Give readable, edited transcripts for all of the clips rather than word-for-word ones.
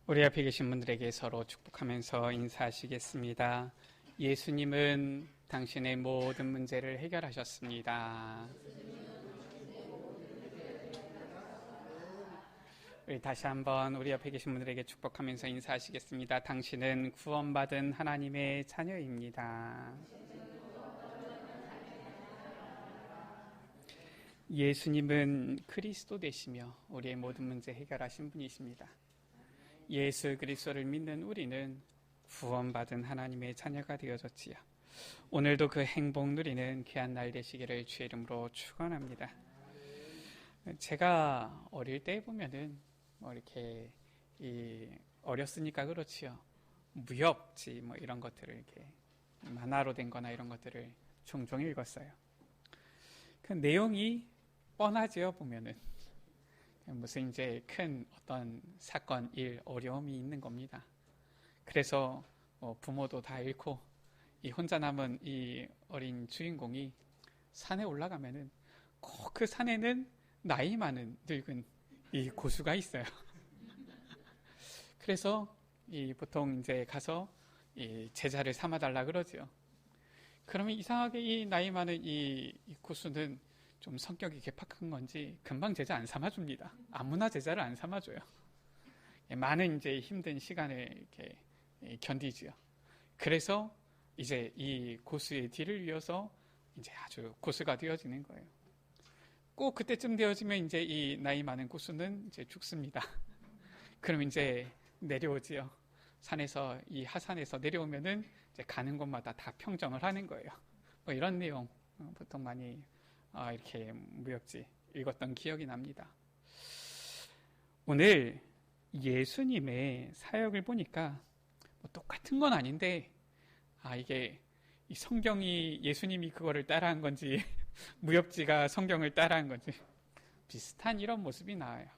우리 앞에 계신 분들에게 서로 축복하면서 인사하시겠습니다. 예수님은 당신의 모든 문제를 해결하셨습니다. 우리 다시 한번 우리 옆에 계신 분들에게 축복하면서 인사하시겠습니다. 당신은 구원받은 하나님의 자녀입니다. 예수님은 그리스도 되시며 우리의 모든 문제 해결하신 분이십니다. 예수 그리스도를 믿는 우리는 구원받은 하나님의 자녀가 되어졌지요. 오늘도 그 행복 누리는 귀한 날 되시기를 주의 이름으로 축원합니다. 제가 어릴 때 보면은 이렇게 어렸으니까 그렇지요. 무협지 이런 것들을 이렇게 만화로 된 거나 이런 것들을 종종 읽었어요. 그 내용이 뻔하지요, 보면은. 무슨 이제 큰 어떤 사건, 일, 어려움이 있는 겁니다. 그래서 부모도 다 잃고 이 혼자 남은 이 어린 주인공이 산에 올라가면은 꼭 그 산에는 나이 많은 늙은 이 고수가 있어요. 그래서 보통 이제 가서 이 제자를 삼아달라 그러죠. 그러면 이상하게 이 나이 많은 이 고수는 좀 성격이 개팍한 건지 금방 제자 안 삼아줍니다. 아무나 제자를 안 삼아줘요. 많은 이제 힘든 시간을 이렇게 견디지요. 그래서 이제 이 고수의 뒤를 이어서 이제 아주 고수가 되어지는 거예요. 꼭 그때쯤 되어지면 이제 이 나이 많은 고수는 이제 죽습니다. 그럼 이제 내려오지요. 산에서 이 하산에서 내려오면은 이제 가는 곳마다 다 평정을 하는 거예요. 이런 내용 보통 많이 이렇게 무협지 읽었던 기억이 납니다. 오늘 예수님의 사역을 보니까 똑같은 건 아닌데 이게 이 성경이 예수님이 그거를 따라한 건지 무협지가 성경을 따라한 건지 비슷한 이런 모습이 나와요.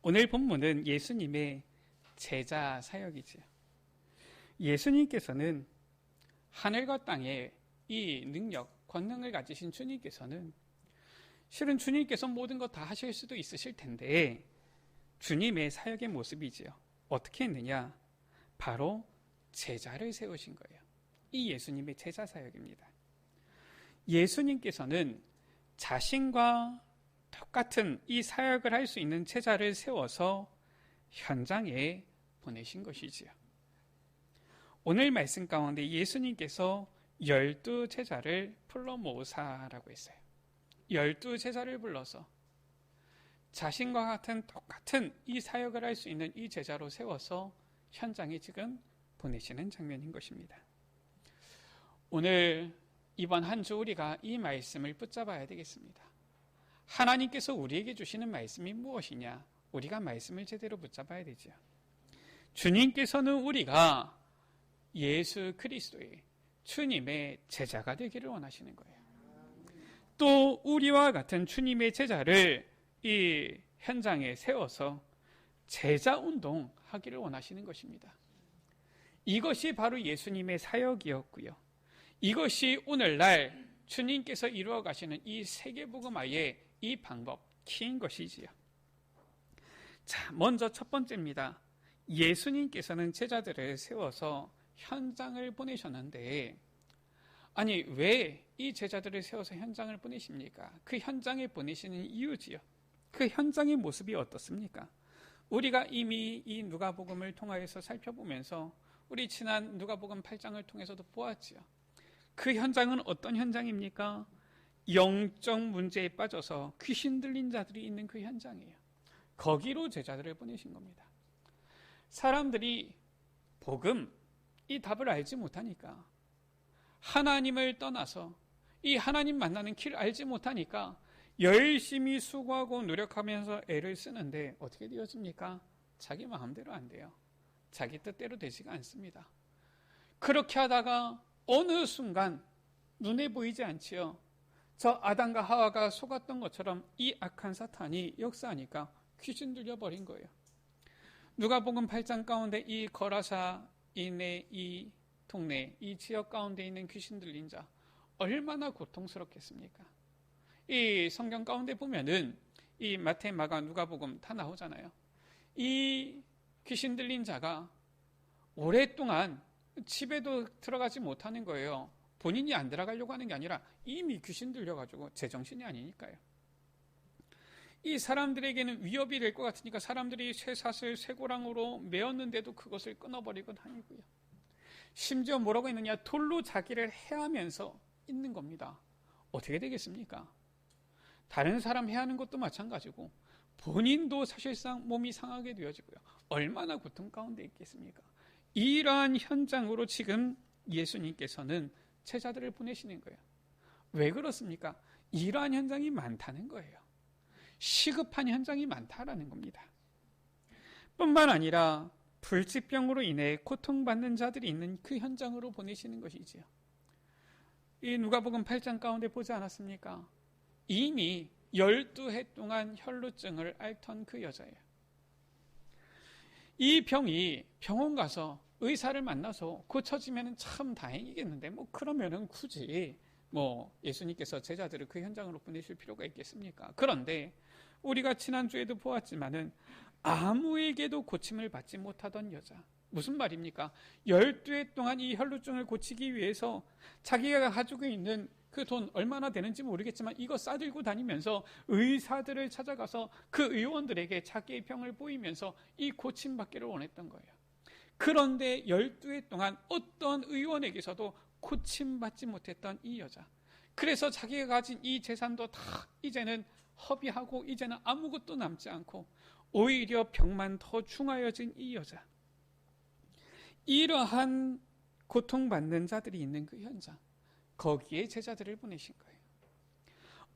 오늘 본문은 예수님의 제자 사역이지요. 예수님께서는 하늘과 땅에 이 능력, 권능을 가지신 주님께서는 실은 주님께서 모든 것 다 하실 수도 있으실 텐데 주님의 사역의 모습이지요. 어떻게 했느냐? 바로 제자를 세우신 거예요. 이 예수님의 제자 사역입니다. 예수님께서는 자신과 똑같은 이 사역을 할 수 있는 제자를 세워서 현장에 보내신 것이지요. 오늘 말씀 가운데 예수님께서 12 제자를 풀러 모으사라고 했어요. 12 제자를 불러서 자신과 같은 똑같은 이 사역을 할 수 있는 이 제자로 세워서 현장에 지금 보내시는 장면인 것입니다. 오늘 이번 한 주 우리가 이 말씀을 붙잡아야 되겠습니다. 하나님께서 우리에게 주시는 말씀이 무엇이냐? 우리가 말씀을 제대로 붙잡아야 되죠. 주님께서는 우리가 예수 그리스도의 주님의 제자가 되기를 원하시는 거예요. 또 우리와 같은 주님의 제자를 이 현장에 세워서 제자 운동하기를 원하시는 것입니다. 이것이 바로 예수님의 사역이었고요. 이것이 오늘날 주님께서 이루어 가시는 이 세계복음화의 이 방법, 키인 것이지요. 자, 먼저 첫 번째입니다. 예수님께서는 제자들을 세워서 현장을 보내셨는데 아니 왜 이 제자들을 세워서 현장을 보내십니까? 그 현장에 보내시는 이유지요. 그 현장의 모습이 어떻습니까? 우리가 이미 이 누가복음을 통하여서 살펴보면서 우리 지난 누가복음 8장을 통해서도 보았지요. 그 현장은 어떤 현장입니까? 영적 문제에 빠져서 귀신 들린 자들이 있는 그 현장이에요. 거기로 제자들을 보내신 겁니다. 사람들이 복음, 이 답을 알지 못하니까 하나님을 떠나서 이 하나님 만나는 길을 알지 못하니까 열심히 수고하고 노력하면서 애를 쓰는데 어떻게 되어집니까? 자기 마음대로 안 돼요. 자기 뜻대로 되지가 않습니다. 그렇게 하다가 어느 순간 눈에 보이지 않지요. 저 아담과 하와가 속았던 것처럼 이 악한 사탄이 역사하니까 귀신 들려버린 거예요. 누가복음 8장 가운데 이 거라사인의 이 동네, 이 지역 가운데 있는 귀신 들린 자 얼마나 고통스럽겠습니까? 이 성경 가운데 보면은 이 마태, 마가, 누가복음 다 나오잖아요. 이 귀신 들린 자가 오랫동안 집에도 들어가지 못하는 거예요. 본인이 안 들어가려고 하는 게 아니라 이미 귀신 들려가지고 제정신이 아니니까요. 이 사람들에게는 위협이 될 것 같으니까 사람들이 쇠사슬, 쇠고랑으로 메었는데도 그것을 끊어버리곤 하고요. 심지어 뭐라고 했느냐, 돌로 자기를 해하면서 있는 겁니다. 어떻게 되겠습니까? 다른 사람 해하는 것도 마찬가지고 본인도 사실상 몸이 상하게 되어지고요. 얼마나 고통 가운데 있겠습니까? 이러한 현장으로 지금 예수님께서는 제자들을 보내시는 거예요. 왜 그렇습니까? 이러한 현장이 많다는 거예요. 시급한 현장이 많다라는 겁니다. 뿐만 아니라 불치병으로 인해 고통받는 자들이 있는 그 현장으로 보내시는 것이지요. 이 누가복음 8장 가운데 보지 않았습니까? 이미 12해 동안 혈루증을 앓던 그 여자예요. 이 병이 병원 가서 의사를 만나서 고쳐지면 참 다행이겠는데 그러면은 굳이 예수님께서 제자들을 그 현장으로 보내실 필요가 있겠습니까? 그런데 우리가 지난주에도 보았지만은 아무에게도 고침을 받지 못하던 여자, 무슨 말입니까? 12해 동안 이 혈루증을 고치기 위해서 자기가 가지고 있는 그 돈 얼마나 되는지 모르겠지만 이거 싸들고 다니면서 의사들을 찾아가서 그 의원들에게 자기의 병을 보이면서 이 고침받기를 원했던 거예요. 그런데 12해 동안 어떤 의원에게서도 고침받지 못했던 이 여자, 그래서 자기가 가진 이 재산도 다 이제는 허비하고 이제는 아무것도 남지 않고 오히려 병만 더 중하여진 이 여자, 이러한 고통받는 자들이 있는 그 현장, 거기에 제자들을 보내신 거예요.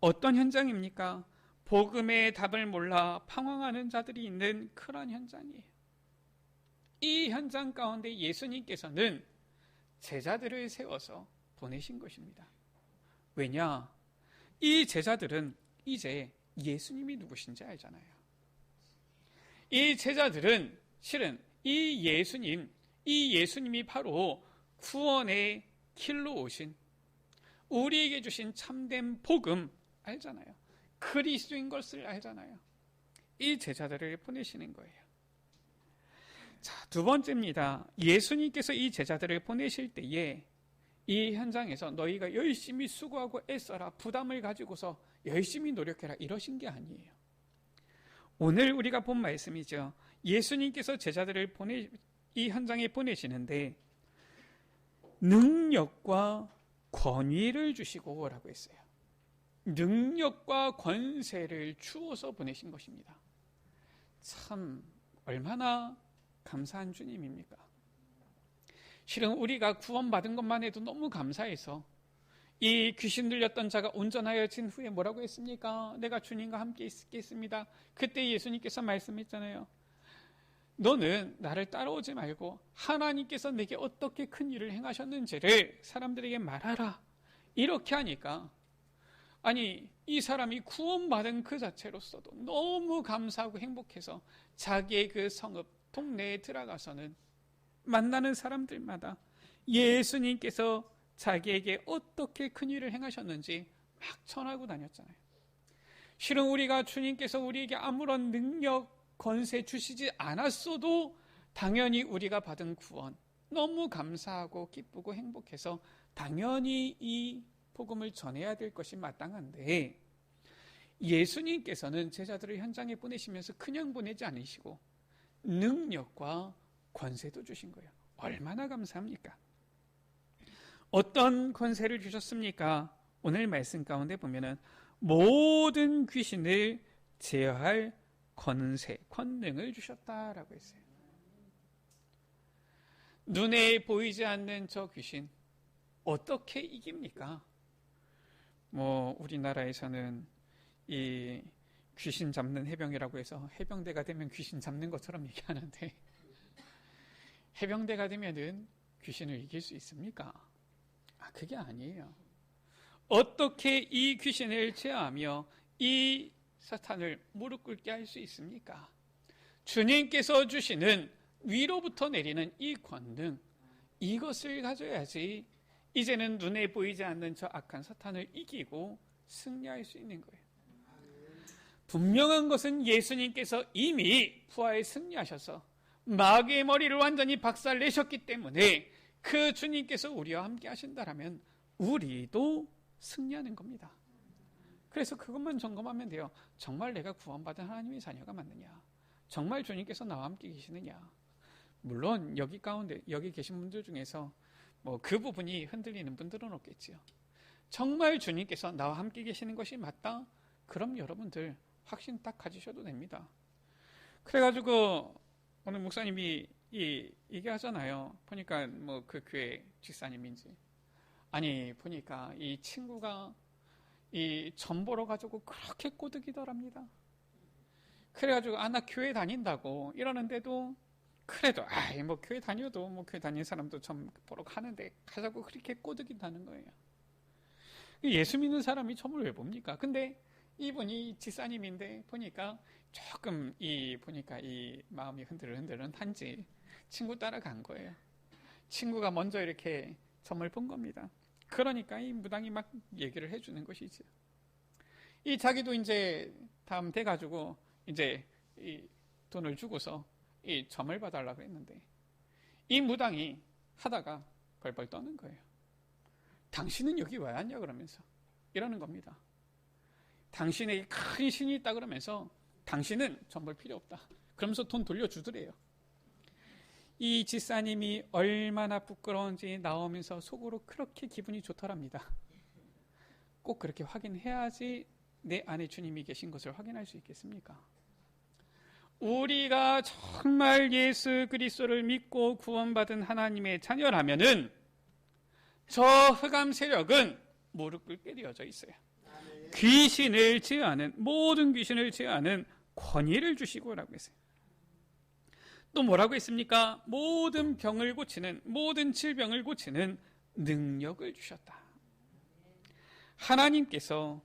어떤 현장입니까? 복음의 답을 몰라 방황하는 자들이 있는 그런 현장이에요. 이 현장 가운데 예수님께서는 제자들을 세워서 보내신 것입니다. 왜냐? 이 제자들은 이제 예수님이 누구신지 알잖아요. 이 제자들은 실은 이 예수님이 바로 구원의 길로 오신, 우리에게 주신 참된 복음 알잖아요. 그리스도인 것을 알잖아요. 이 제자들을 보내시는 거예요. 자, 두 번째입니다. 예수님께서 이 제자들을 보내실 때에 이 현장에서 너희가 열심히 수고하고 애써라, 부담을 가지고서 열심히 노력해라, 이러신 게 아니에요. 오늘 우리가 본 말씀이죠. 예수님께서 제자들을 이 현장에 보내시는데 능력과 권위를 주시고 오라고 했어요. 능력과 권세를 주어서 보내신 것입니다. 참 얼마나 감사한 주님입니까? 실은 우리가 구원받은 것만 해도 너무 감사해서 이 귀신 들렸던 자가 온전하여진 후에 뭐라고 했습니까? 내가 주님과 함께 있겠습니다. 그때 예수님께서 말씀했잖아요. 너는 나를 따라오지 말고 하나님께서 내게 어떻게 큰 일을 행하셨는지를 사람들에게 말하라. 이렇게 하니까 이 사람이 구원받은 그 자체로서도 너무 감사하고 행복해서 자기의 그 성읍 동네에 들어가서는 만나는 사람들마다 예수님께서 자기에게 어떻게 큰 일을 행하셨는지 막 전하고 다녔잖아요. 실은 우리가 주님께서 우리에게 아무런 능력, 권세 주시지 않았어도 당연히 우리가 받은 구원 너무 감사하고 기쁘고 행복해서 당연히 이 복음을 전해야 될 것이 마땅한데, 예수님께서는 제자들을 현장에 보내시면서 그냥 보내지 않으시고 능력과 권세도 주신 거예요. 얼마나 감사합니까? 어떤 권세를 주셨습니까? 오늘 말씀 가운데 보면은 모든 귀신을 제어할 권능을 주셨다라고 했어요. 눈에 보이지 않는 저 귀신 어떻게 이깁니까? 우리나라에서는 이 귀신 잡는 해병이라고 해서 해병대가 되면 귀신 잡는 것처럼 얘기하는데, 해병대가 되면은 귀신을 이길 수 있습니까? 그게 아니에요. 어떻게 이 귀신을 제어하며 이 사탄을 무릎 꿇게 할 수 있습니까? 주님께서 주시는 위로부터 내리는 이 권능, 이것을 가져야지 이제는 눈에 보이지 않는 저 악한 사탄을 이기고 승리할 수 있는 거예요. 분명한 것은 예수님께서 이미 부활에 승리하셔서 마귀의 머리를 완전히 박살내셨기 때문에 그 주님께서 우리와 함께 하신다라면 우리도 승리하는 겁니다. 그래서 그것만 점검하면 돼요. 정말 내가 구원받은 하나님의 자녀가 맞느냐? 정말 주님께서 나와 함께 계시느냐? 물론 여기 가운데 여기 계신 분들 중에서 뭐 그 부분이 흔들리는 분들은 없겠지요. 정말 주님께서 나와 함께 계시는 것이 맞다? 그럼 여러분들 확신 딱 가지셔도 됩니다. 그래가지고 오늘 목사님이 이게 하잖아요. 보니까 뭐 그 교회 집사님인지 아니 보니까 이 친구가 이 점 보러 가지고 그렇게 꼬드기더랍니다. 그래가지고 나 교회 다닌다고 이러는데도 그래도 뭐 교회 다녀도 뭐 교회 다니는 사람도 점 보러 가는데 가자고 그렇게 꼬드긴다는 거예요. 예수 믿는 사람이 점을 왜 봅니까? 근데 이분이 집사님인데 보니까 조금 보니까 이 마음이 흔들흔들한지 친구 따라간 거예요. 친구가 먼저 이렇게 점을 본 겁니다. 그러니까 이 무당이 막 얘기를 해주는 것이죠. 이 자기도 이제 다음 돼가지고 이제 이 돈을 주고서 이 점을 봐달라고 했는데 이 무당이 하다가 벌벌 떠는 거예요. 당신은 여기 왜 왔냐 그러면서 이러는 겁니다. 당신에게 큰 신이 있다 그러면서 당신은 점 볼 필요 없다. 그러면서 돈 돌려주더래요. 이 집사님이 얼마나 부끄러운지 나오면서 속으로 그렇게 기분이 좋더랍니다. 꼭 그렇게 확인해야지 내 안에 주님이 계신 것을 확인할 수 있겠습니까? 우리가 정말 예수 그리스도를 믿고 구원받은 하나님의 자녀라면은 저 흑암 세력은 무릎 꿇게 되어져 있어요. 귀신을 제어하는 모든 귀신을 제어하는 권위를 주시고라고 했어요. 또 뭐라고 했습니까? 모든 병을 고치는 모든 질병을 고치는 능력을 주셨다. 하나님께서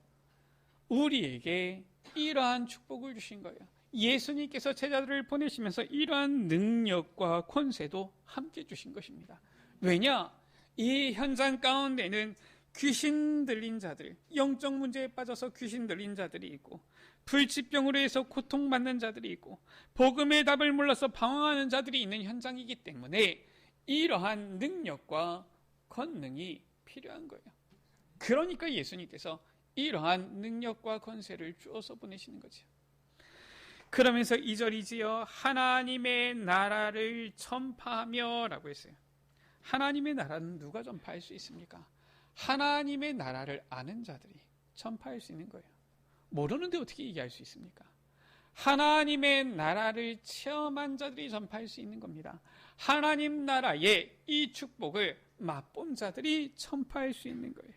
우리에게 이러한 축복을 주신 거예요. 예수님께서 제자들을 보내시면서 이러한 능력과 권세도 함께 주신 것입니다. 왜냐? 이 현장 가운데는 귀신 들린 자들, 영적 문제에 빠져서 귀신 들린 자들이 있고 불치병으로 해서 고통받는 자들이 있고 복음의 답을 몰라서 방황하는 자들이 있는 현장이기 때문에 이러한 능력과 권능이 필요한 거예요. 그러니까 예수님께서 이러한 능력과 권세를 주어서 보내시는 거죠. 그러면서 2절이지요. 하나님의 나라를 전파하며 라고 했어요. 하나님의 나라는 누가 전파할 수 있습니까? 하나님의 나라를 아는 자들이 전파할 수 있는 거예요. 모르는데 어떻게 얘기할 수 있습니까? 하나님의 나라를 체험한 자들이 전파할 수 있는 겁니다. 하나님 나라의 이 축복을 맛본 자들이 전파할 수 있는 거예요.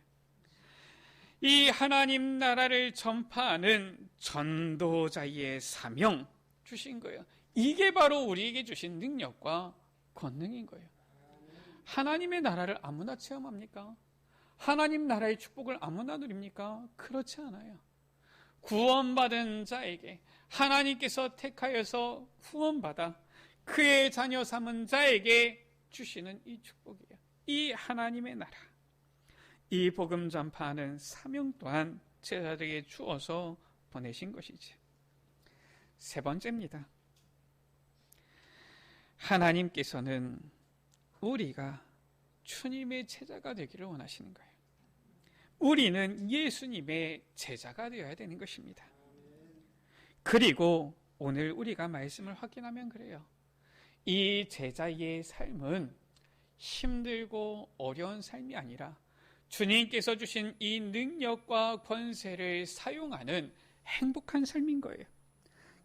이 하나님 나라를 전파하는 전도자의 사명 주신 거예요. 이게 바로 우리에게 주신 능력과 권능인 거예요. 하나님의 나라를 아무나 체험합니까? 하나님 나라의 축복을 아무나 누립니까? 그렇지 않아요. 구원받은 자에게 하나님께서 택하여서 구원받아 그의 자녀 삼은 자에게 주시는 이 축복이에요. 이 하나님의 나라, 이 복음 전파하는 사명 또한 제자들에게 주어서 보내신 것이지. 세 번째입니다. 하나님께서는 우리가 주님의 제자가 되기를 원하시는 거예요. 우리는 예수님의 제자가 되어야 되는 것입니다. 그리고 오늘 우리가 말씀을 확인하면 그래요. 이 제자의 삶은 힘들고 어려운 삶이 아니라 주님께서 주신 이 능력과 권세를 사용하는 행복한 삶인 거예요.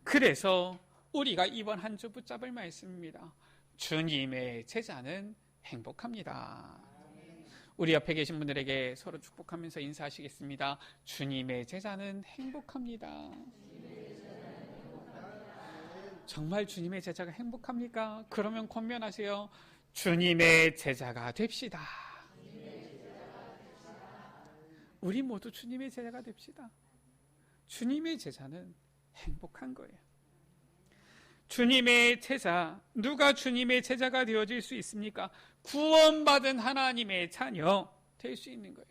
그래서 우리가 이번 한 주 붙잡을 말씀입니다. 주님의 제자는 행복합니다. 우리 옆에 계신 분들에게 서로 축복하면서 인사하시겠습니다. 주님의 제자는 행복합니다. 정말 주님의 제자가 행복합니까? 그러면 권면하세요. 주님의 제자가 됩시다. 우리 모두 주님의 제자가 됩시다. 주님의 제자는 행복한 거예요. 주님의 제자, 누가 주님의 제자가 되어질 수 있습니까? 구원받은 하나님의 자녀 될 수 있는 거예요.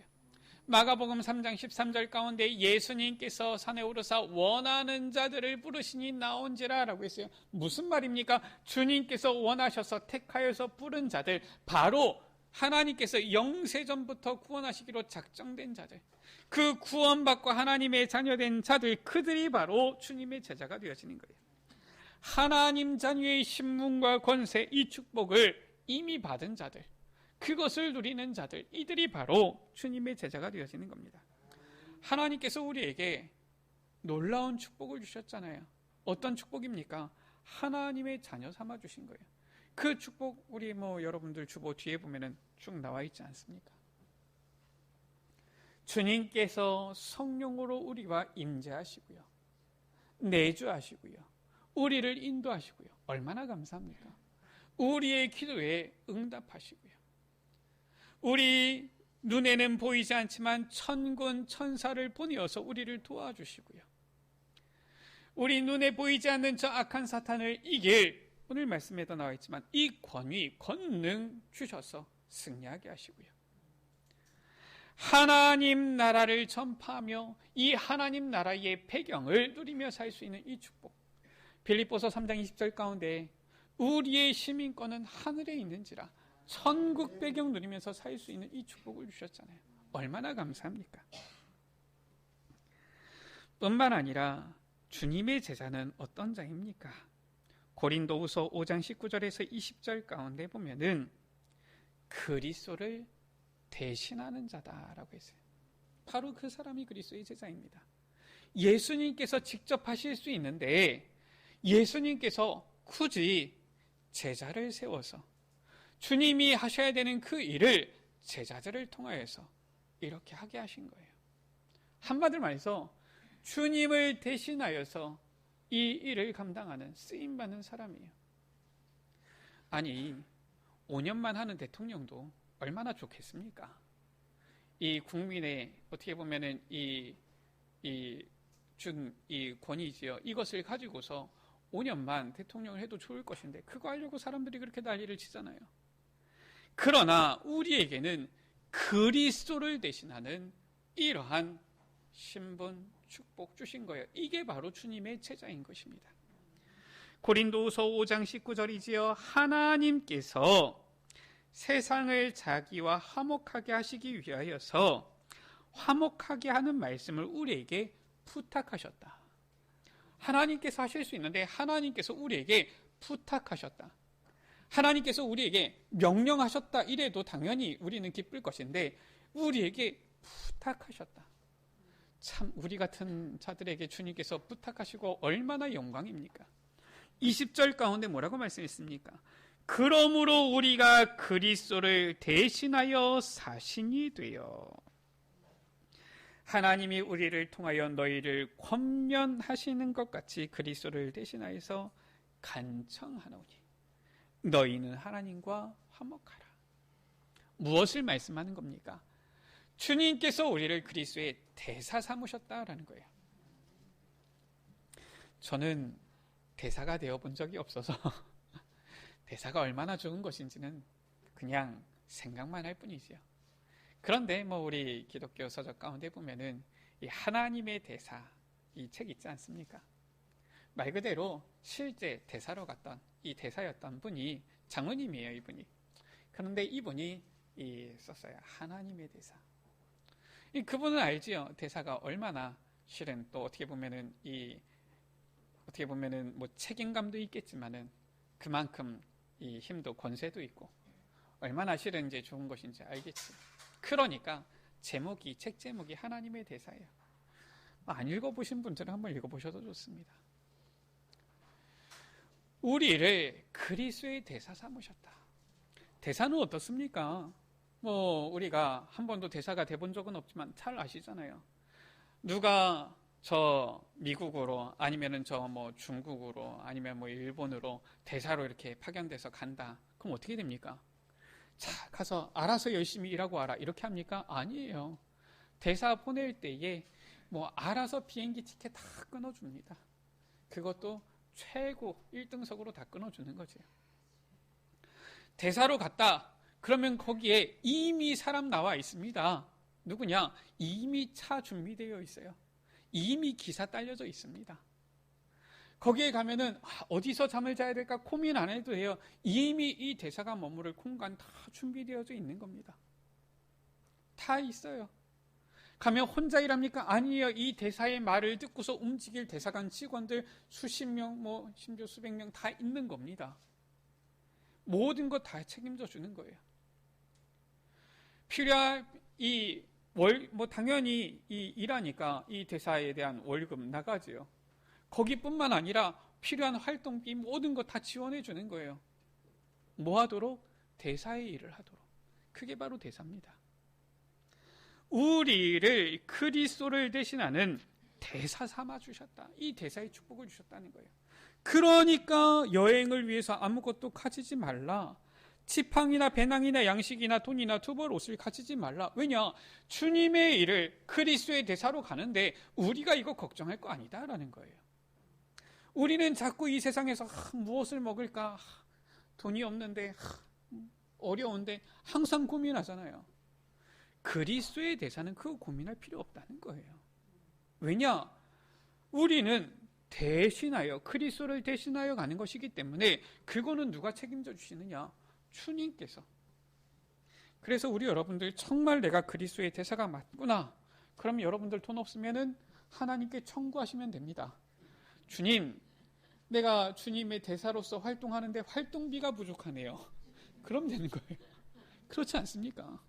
마가복음 3장 13절 가운데 예수님께서 산에 오르사 원하는 자들을 부르시니 나온지라 라고 했어요. 무슨 말입니까? 주님께서 원하셔서 택하여서 부른 자들, 바로 하나님께서 영세전부터 구원하시기로 작정된 자들, 그 구원받고 하나님의 자녀된 자들, 그들이 바로 주님의 제자가 되어지는 거예요. 하나님 자녀의 신분과 권세, 이 축복을 이미 받은 자들, 그것을 누리는 자들, 이들이 바로 주님의 제자가 되어지는 겁니다. 하나님께서 우리에게 놀라운 축복을 주셨잖아요. 어떤 축복입니까? 하나님의 자녀 삼아 주신 거예요. 그 축복 우리 여러분들 주보 뒤에 보면은 쭉 나와 있지 않습니까? 주님께서 성령으로 우리와 임재하시고요, 내주하시고요, 우리를 인도하시고요. 얼마나 감사합니까? 우리의 기도에 응답하시고요, 우리 눈에는 보이지 않지만 천군 천사를 보내어서 우리를 도와주시고요, 우리 눈에 보이지 않는 저 악한 사탄을 이길, 오늘 말씀에도 나와 있지만 이 권위, 권능 주셔서 승리하게 하시고요, 하나님 나라를 전파하며 이 하나님 나라의 배경을 누리며 살 수 있는 이 축복, 빌립보서 3장 20절 가운데 우리의 시민권은 하늘에 있는지라, 천국 배경 누리면서 살 수 있는 이 축복을 주셨잖아요. 얼마나 감사합니까? 뿐만 아니라 주님의 제자는 어떤 자입니까? 고린도후서 5장 19절에서 20절 가운데 보면은 그리스도를 대신하는 자다라고 했어요. 바로 그 사람이 그리스도의 제자입니다. 예수님께서 직접 하실 수 있는데 예수님께서 굳이 제자를 세워서 주님이 하셔야 되는 그 일을 제자들을 통하여서 이렇게 하게 하신 거예요. 한마디로 말해서 주님을 대신하여서 이 일을 감당하는, 쓰임받는 사람이에요. 아니, 5년만 하는 대통령도 얼마나 좋겠습니까? 이 국민의 어떻게 보면은 이 권위지요, 이것을 가지고서 5년만 대통령을 해도 좋을 것인데 그거 하려고 사람들이 그렇게 난리를 치잖아요. 그러나 우리에게는 그리스도를 대신하는 이러한 신분, 축복 주신 거예요. 이게 바로 주님의 제자인 것입니다. 고린도후서 5장 19절이지요. 하나님께서 세상을 자기와 화목하게 하시기 위하여서 화목하게 하는 말씀을 우리에게 부탁하셨다. 하나님께서 하실 수 있는데 하나님께서 우리에게 부탁하셨다. 하나님께서 우리에게 명령하셨다 이래도 당연히 우리는 기쁠 것인데 우리에게 부탁하셨다. 참 우리 같은 자들에게 주님께서 부탁하시고 얼마나 영광입니까? 20절 가운데 뭐라고 말씀했습니까? 그러므로 우리가 그리스도를 대신하여 사신이 되어 하나님이 우리를 통하여 너희를 권면하시는 것 같이 그리스도를 대신하여서 간청하노니 너희는 하나님과 화목하라. 무엇을 말씀하는 겁니까? 주님께서 우리를 그리스도의 대사 삼으셨다라는 거예요. 저는 대사가 되어본 적이 없어서 대사가 얼마나 좋은 것인지는 그냥 생각만 할 뿐이지요. 그런데 우리 기독교 서적 가운데 보면은 이 하나님의 대사 이 책 있지 않습니까? 말 그대로 실제 대사로 갔던 이 대사였던 분이 장로님이에요, 이분이. 그런데 이분이 썼어요. 하나님의 대사. 그분은 알지요. 대사가 얼마나 실은 또 어떻게 보면은 책임감도 있겠지만은 그만큼 이 힘도 권세도 있고 얼마나 실은 이제 좋은 것인지 알겠지. 그러니까 책 제목이 하나님의 대사예요. 안 읽어보신 분들은 한번 읽어보셔도 좋습니다. 우리를 그리스도의 대사 삼으셨다. 대사는 어떻습니까? 우리가 한 번도 대사가 돼본 적은 없지만 잘 아시잖아요. 누가 저 미국으로 아니면은 저 중국으로 아니면 일본으로 대사로 이렇게 파견돼서 간다. 그럼 어떻게 됩니까? 자, 가서 알아서 열심히 일하고 와라. 이렇게 합니까? 아니에요. 대사 보낼 때에 알아서 비행기 티켓 다 끊어줍니다. 그것도 최고 1등석으로 다 끊어주는 거죠. 대사로 갔다. 그러면 거기에 이미 사람 나와 있습니다. 누구냐? 이미 차 준비되어 있어요. 이미 기사 딸려져 있습니다. 거기에 가면은 어디서 잠을 자야 될까 고민 안 해도 돼요. 이미 이 대사가 머무를 공간 다 준비되어져 있는 겁니다. 다 있어요. 가면 혼자 일합니까? 아니에요. 이 대사의 말을 듣고서 움직일 대사관 직원들 수십 명, 심지어 수백 명 다 있는 겁니다. 모든 것 다 책임져 주는 거예요. 필요한 당연히 일하니까 이 대사에 대한 월급 나가지요. 거기뿐만 아니라 필요한 활동비 모든 것 다 지원해 주는 거예요. 뭐 하도록? 대사의 일을 하도록. 그게 바로 대사입니다. 우리를 그리스도를 대신하는 대사 삼아 주셨다. 이 대사의 축복을 주셨다는 거예요. 그러니까 여행을 위해서 아무것도 가지지 말라. 지팡이나 배낭이나 양식이나 돈이나 두벌 옷을 가지지 말라. 왜냐? 주님의 일을 그리스도의 대사로 가는데 우리가 이거 걱정할 거 아니다라는 거예요. 우리는 자꾸 이 세상에서 무엇을 먹을까? 돈이 없는데 어려운데 항상 고민하잖아요. 그리스도의 대사는 그 고민할 필요 없다는 거예요. 왜냐? 우리는 대신하여 그리스도를 대신하여 가는 것이기 때문에 그거는 누가 책임져 주시느냐? 주님께서. 그래서 우리 여러분들 정말 내가 그리스도의 대사가 맞구나. 그럼 여러분들 돈 없으면은 하나님께 청구하시면 됩니다. 주님, 내가 주님의 대사로서 활동하는데 활동비가 부족하네요. 그럼 되는 거예요. 그렇지 않습니까?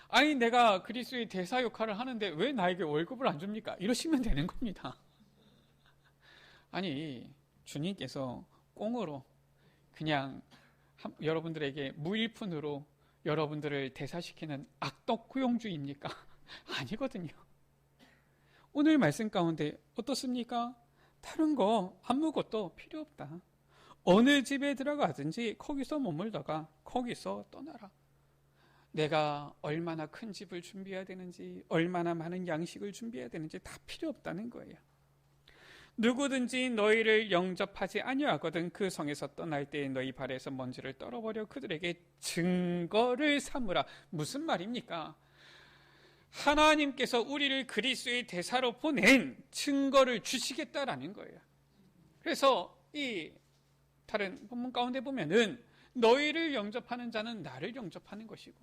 아니, 내가 그리스도의 대사 역할을 하는데 왜 나에게 월급을 안 줍니까? 이러시면 되는 겁니다. 아니, 주님께서 꽁으로 그냥 여러분들에게 무일푼으로 여러분들을 대사시키는 악덕 고용주입니까? 아니거든요. 오늘 말씀 가운데 어떻습니까? 다른 거 아무것도 필요 없다. 어느 집에 들어가든지 거기서 머물다가 거기서 떠나라. 내가 얼마나 큰 집을 준비해야 되는지, 얼마나 많은 양식을 준비해야 되는지 다 필요 없다는 거예요. 누구든지 너희를 영접하지 아니하거든 그 성에서 떠날 때에 너희 발에서 먼지를 떨어버려 그들에게 증거를 삼으라. 무슨 말입니까? 하나님께서 우리를 그리스도의 대사로 보낸 증거를 주시겠다라는 거예요. 그래서 이 다른 본문 가운데 보면은 너희를 영접하는 자는 나를 영접하는 것이고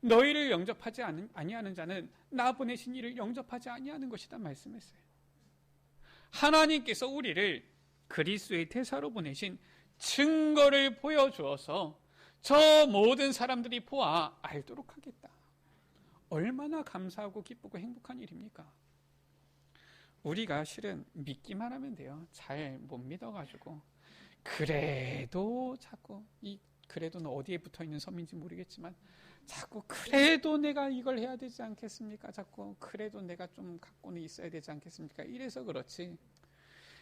너희를 영접하지 아니하는 자는 나 보내신 이를 영접하지 아니하는 것이다 말씀했어요. 하나님께서 우리를 그리스도의 대사로 보내신 증거를 보여주어서 저 모든 사람들이 보아 알도록 하겠다. 얼마나 감사하고 기쁘고 행복한 일입니까? 우리가 실은 믿기만 하면 돼요. 잘 못 믿어가지고 그래도 자꾸 그래도는 어디에 붙어있는 섬인지 모르겠지만 자꾸 그래도 내가 이걸 해야 되지 않겠습니까? 자꾸 그래도 내가 좀 갖고는 있어야 되지 않겠습니까? 이래서 그렇지.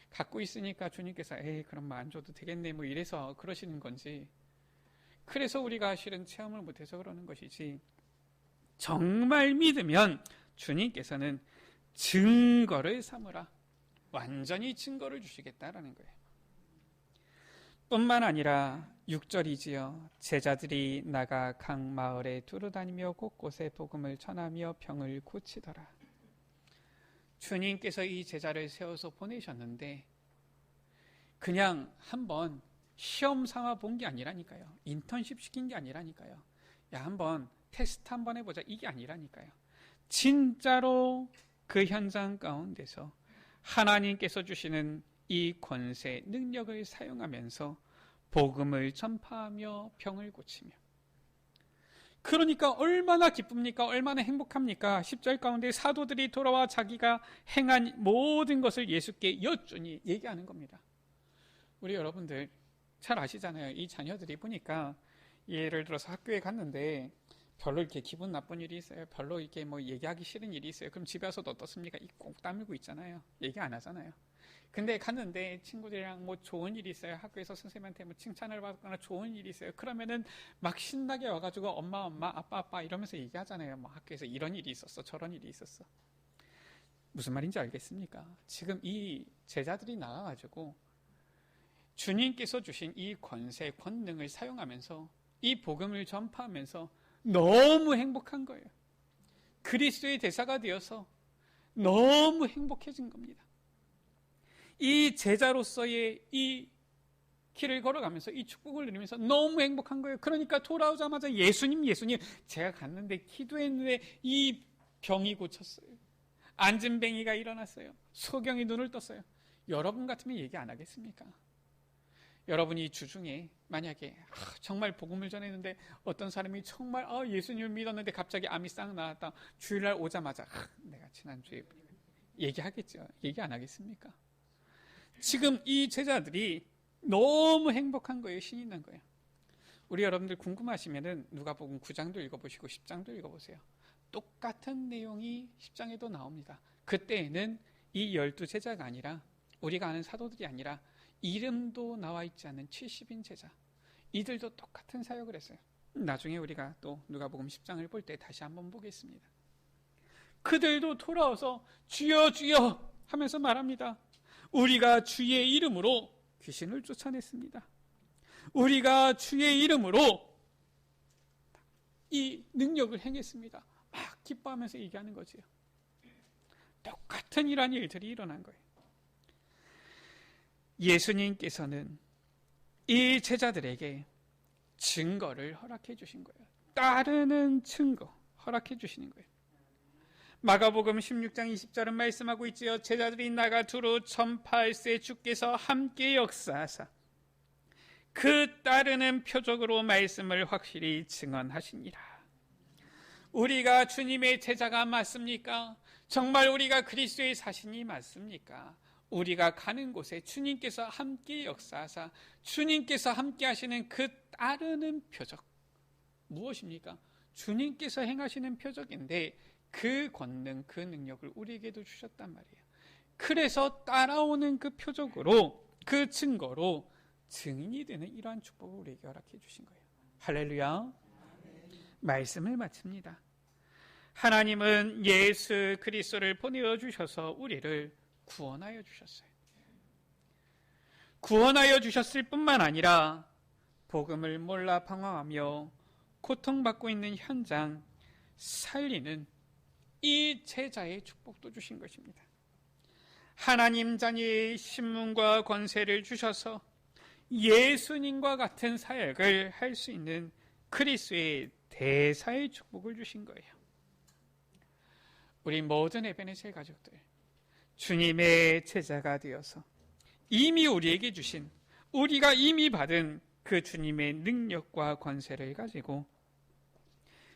갖고 있으니까 주님께서 그럼 안 줘도 되겠네 뭐 이래서 그러시는 건지, 그래서 우리가 실은 체험을 못해서 그러는 것이지, 정말 믿으면 주님께서는 증거를 삼으라. 완전히 증거를 주시겠다라는 거예요. 뿐만 아니라 6절이지요. 제자들이 나가 각 마을에 두루다니며 곳곳에 복음을 전하며 병을 고치더라. 주님께서 이 제자를 세워서 보내셨는데 그냥 한번 시험 삼아 본 게 아니라니까요. 인턴십 시킨 게 아니라니까요. 야, 한번 테스트 한번 해보자 이게 아니라니까요. 진짜로 그 현장 가운데서 하나님께서 주시는 이 권세, 능력을 사용하면서 복음을 전파하며 병을 고치며, 그러니까 얼마나 기쁩니까? 얼마나 행복합니까? 10절 가운데 사도들이 돌아와 자기가 행한 모든 것을 예수께 여쭈니 얘기하는 겁니다. 우리 여러분들 잘 아시잖아요. 이 자녀들이 보니까 예를 들어서 학교에 갔는데 별로 이렇게 기분 나쁜 일이 있어요. 별로 이렇게 뭐 얘기하기 싫은 일이 있어요. 그럼 집에 와서도 어떻습니까? 꼭 다물고 있잖아요. 얘기 안 하잖아요. 근데 갔는데 친구들이랑 뭐 좋은 일이 있어요. 학교에서 선생님한테 뭐 칭찬을 받거나 좋은 일이 있어요. 그러면은 막 신나게 와가지고 엄마, 아빠 이러면서 얘기하잖아요. 뭐 학교에서 이런 일이 있었어. 저런 일이 있었어. 무슨 말인지 알겠습니까? 지금 이 제자들이 나와가지고 주님께서 주신 이 권세, 권능을 사용하면서 이 복음을 전파하면서 너무 행복한 거예요. 그리스도의 대사가 되어서 너무 행복해진 겁니다. 이 제자로서의 이 길을 걸어가면서 이 축복을 누리면서 너무 행복한 거예요. 그러니까 돌아오자마자 예수님 제가 갔는데 기도했는데 이 병이 고쳤어요. 안진뱅이가 일어났어요. 소경이 눈을 떴어요. 여러분 같으면 얘기 안 하겠습니까? 여러분이 주중에 만약에 정말 복음을 전했는데 어떤 사람이 정말 예수님을 믿었는데 갑자기 암이 싹 나왔다. 주일날 오자마자 내가 지난주에 얘기하겠죠. 얘기 안 하겠습니까? 지금 이 제자들이 너무 행복한 거예요. 신이 난 거예요. 우리 여러분들 궁금하시면은 누가복음 9장도 읽어보시고 10장도 읽어보세요. 똑같은 내용이 10장에도 나옵니다. 그때에는 이 12제자가 아니라 우리가 아는 사도들이 아니라 이름도 나와 있지 않은 70인 제자, 이들도 똑같은 사역을 했어요. 나중에 우리가 또 누가복음 10장을 볼 때 다시 한번 보겠습니다. 그들도 돌아와서 주여 주여 하면서 말합니다. 우리가 주의 이름으로 귀신을 쫓아냈습니다. 우리가 주의 이름으로 이 능력을 행했습니다. 막 기뻐하면서 얘기하는 거지요. 똑같은 이러한 일들이 일어난 거예요. 예수님께서는 이 제자들에게 증거를 허락해 주신 거예요. 따르는 증거 허락해 주시는 거예요. 마가복음 16장 20절은 말씀하고 있지요. 제자들이 나가 두루 전파할새 주께서 함께 역사하사 그 따르는 표적으로 말씀을 확실히 증언하시니라. 우리가 주님의 제자가 맞습니까? 정말 우리가 그리스도의 사신이 맞습니까? 우리가 가는 곳에 주님께서 함께 역사하사 주님께서 함께 하시는 그 따르는 표적 무엇입니까? 주님께서 행하시는 표적인데 그 권능, 그 능력을 우리에게도 주셨단 말이에요. 그래서 따라오는 그 표적으로, 그 증거로 증인이 되는 이러한 축복을 우리에게 허락해 주신 거예요. 할렐루야. 말씀을 마칩니다. 하나님은 예수 그리스도를 보내어 주셔서 우리를 구원하여 주셨어요. 구원하여 주셨을 뿐만 아니라 복음을 몰라 방황하며 고통받고 있는 현장 살리는 이 제자의 축복도 주신 것입니다. 하나님 자녀의 신문과 권세를 주셔서 예수님과 같은 사역을 할 수 있는 그리스도의 대사의 축복을 주신 거예요. 우리 모든 에베네셀 가족들, 주님의 제자가 되어서 이미 우리에게 주신, 우리가 이미 받은 그 주님의 능력과 권세를 가지고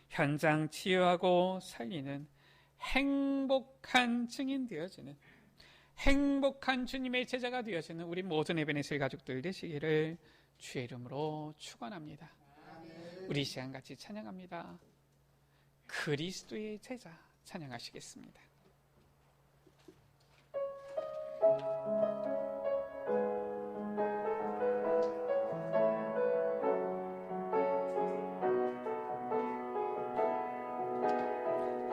현장 치유하고 살리는 행복한 증인 되어지는, 행복한 주님의 제자가 되어지는 우리 모든 에베네셀 가족들 되시기를 주의 이름으로 축원합니다. 우리 시간 같이 찬양합니다. 그리스도의 제자 찬양하시겠습니다.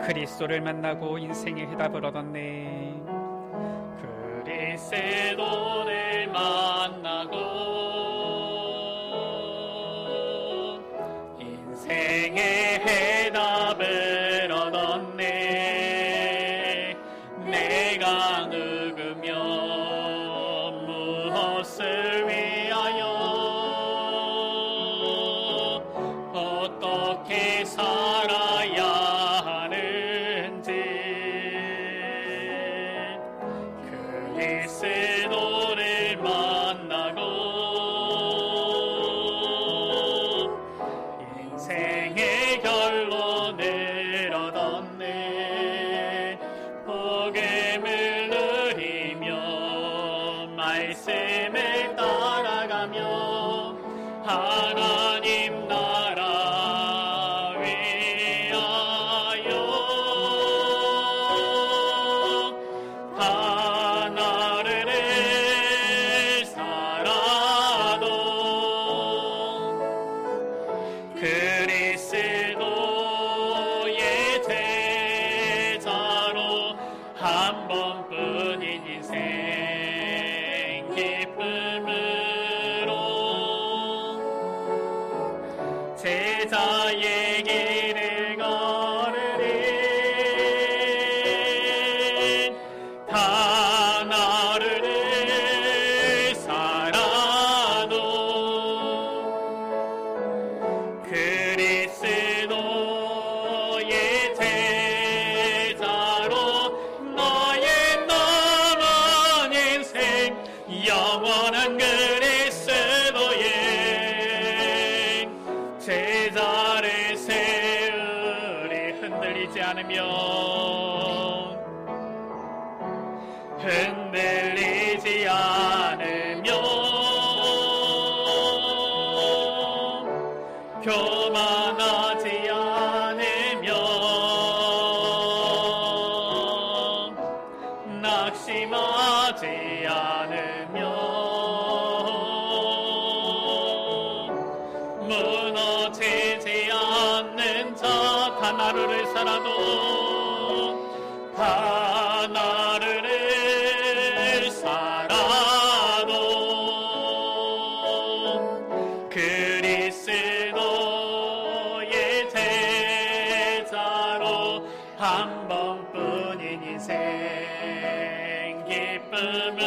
그리스도를 만나고 인생의 해답을 얻었네. 그리스도를 만나고 인생의 해답을 얻었네. 내가 누구며 무엇을 위하여 어떻게 살아야 그리스도를 만나고 인생의 결론을 얻었네. 복음을 누리며 말씀을 따라가며 하나님 나라 위하여 그리스도의 제자로 한 번뿐인 인생 기쁨으로 제자의 길을 교만하지 않으며 낙심하지 않으며 무너지지 않는 자 단 하루를 살아도 단 하루를 살아도 그리스도의 제자로 한 번뿐인 인생 기쁨으로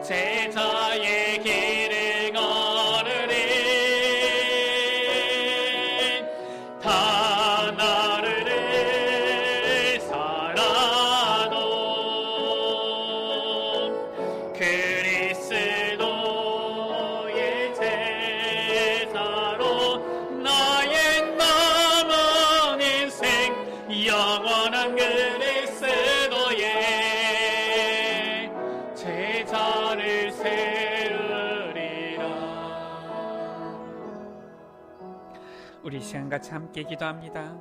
제자의 길을 걸으리 단 하루를 살아도 그리스도의 제자로 나의 남은 인생 영원한 그리스도의 제자를 세우리라. 우리 시간 같이 함께 기도합니다.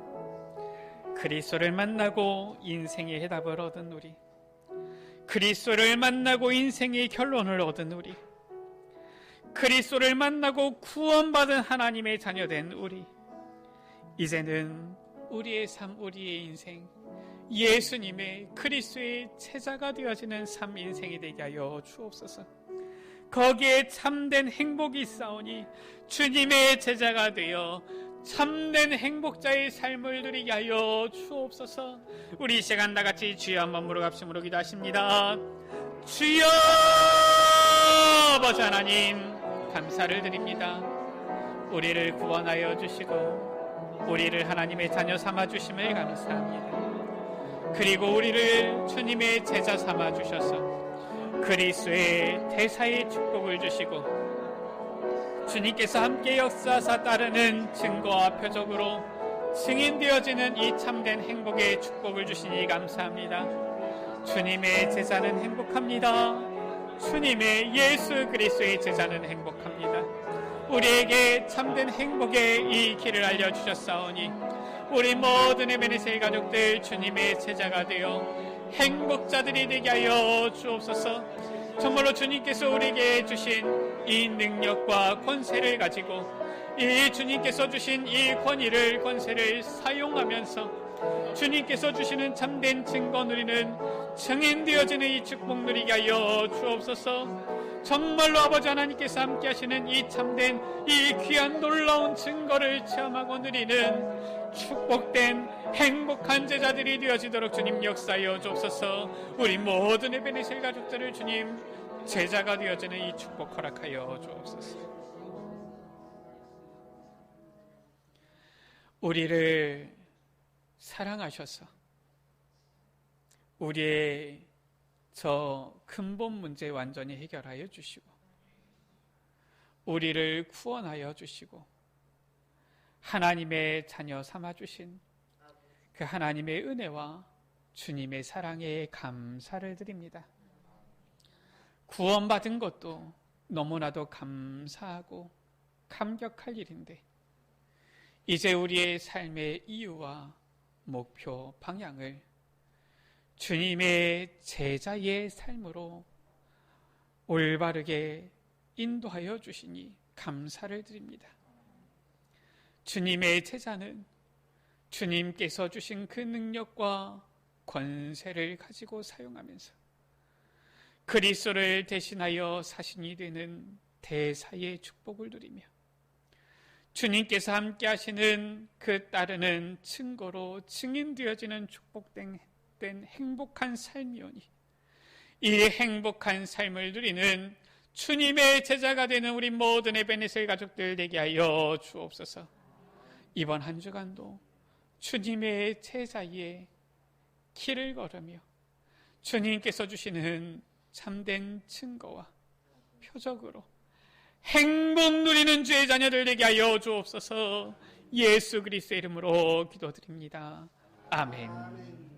그리스도를 만나고 인생의 해답을 얻은 우리, 그리스도를 만나고 인생의 결론을 얻은 우리, 그리스도를 만나고 구원받은 하나님의 자녀된 우리, 이제는 우리의 삶, 우리의 인생 예수님의 그리스도의 제자가 되어지는 삶 인생이 되게 하여 주옵소서. 거기에 참된 행복이 있사오니 주님의 제자가 되어 참된 행복자의 삶을 누리게 하여 주옵소서. 우리 이 시간 다같이 주여 한번 무릎갑심으로 기도하십니다. 주여 아버지 하나님 감사를 드립니다. 우리를 구원하여 주시고 우리를 하나님의 자녀 삼아 주심을 감사합니다. 그리고 우리를 주님의 제자 삼아 주셔서 그리스도의 대사의 축복을 주시고 주님께서 함께 역사하사 따르는 증거와 표적으로 증인되어지는 이 참된 행복의 축복을 주시니 감사합니다. 주님의 제자는 행복합니다. 주님의 예수 그리스도의 제자는 행복합니다. 우리에게 참된 행복의 이 길을 알려주셨사오니 우리 모든 에베네셀 가족들 주님의 제자가 되어 행복자들이 되게 하여 주옵소서. 정말로 주님께서 우리에게 주신 이 능력과 권세를 가지고 이 주님께서 주신 이 권위를 권세를 사용하면서 주님께서 주시는 참된 증거 누리는 증인되어지는 이 축복 누리게 하여 주옵소서. 정말로 아버지 하나님께서 함께 하시는 이 참된 이 귀한 놀라운 증거를 체험하고 누리는 축복된 행복한 제자들이 되어지도록 주님 역사하여 주옵소서. 우리 모든 에베네셀 가족들을 주님 제자가 되어지는 이 축복 허락하여 주옵소서. 우리를 사랑하셔서 우리의 저 근본 문제 완전히 해결하여 주시고 우리를 구원하여 주시고 하나님의 자녀 삼아주신 그 하나님의 은혜와 주님의 사랑에 감사를 드립니다. 구원받은 것도 너무나도 감사하고 감격할 일인데 이제 우리의 삶의 이유와 목표, 방향을 주님의 제자의 삶으로 올바르게 인도하여 주시니 감사를 드립니다. 주님의 제자는 주님께서 주신 그 능력과 권세를 가지고 사용하면서 그리스도를 대신하여 사신이 되는 대사의 축복을 누리며 주님께서 함께 하시는 그 따르는 증거로 증인되어지는 축복된 행복한 삶이오니 이 행복한 삶을 누리는 주님의 제자가 되는 우리 모든 에베네셀 가족들 되게 하여 주옵소서. 이번 한 주간도 주님의 제자의 길을 걸으며 주님께서 주시는 참된 증거와 표적으로 행복 누리는 주의 자녀들 되게 하여 주옵소서. 예수 그리스도의 이름으로 기도드립니다. 아멘.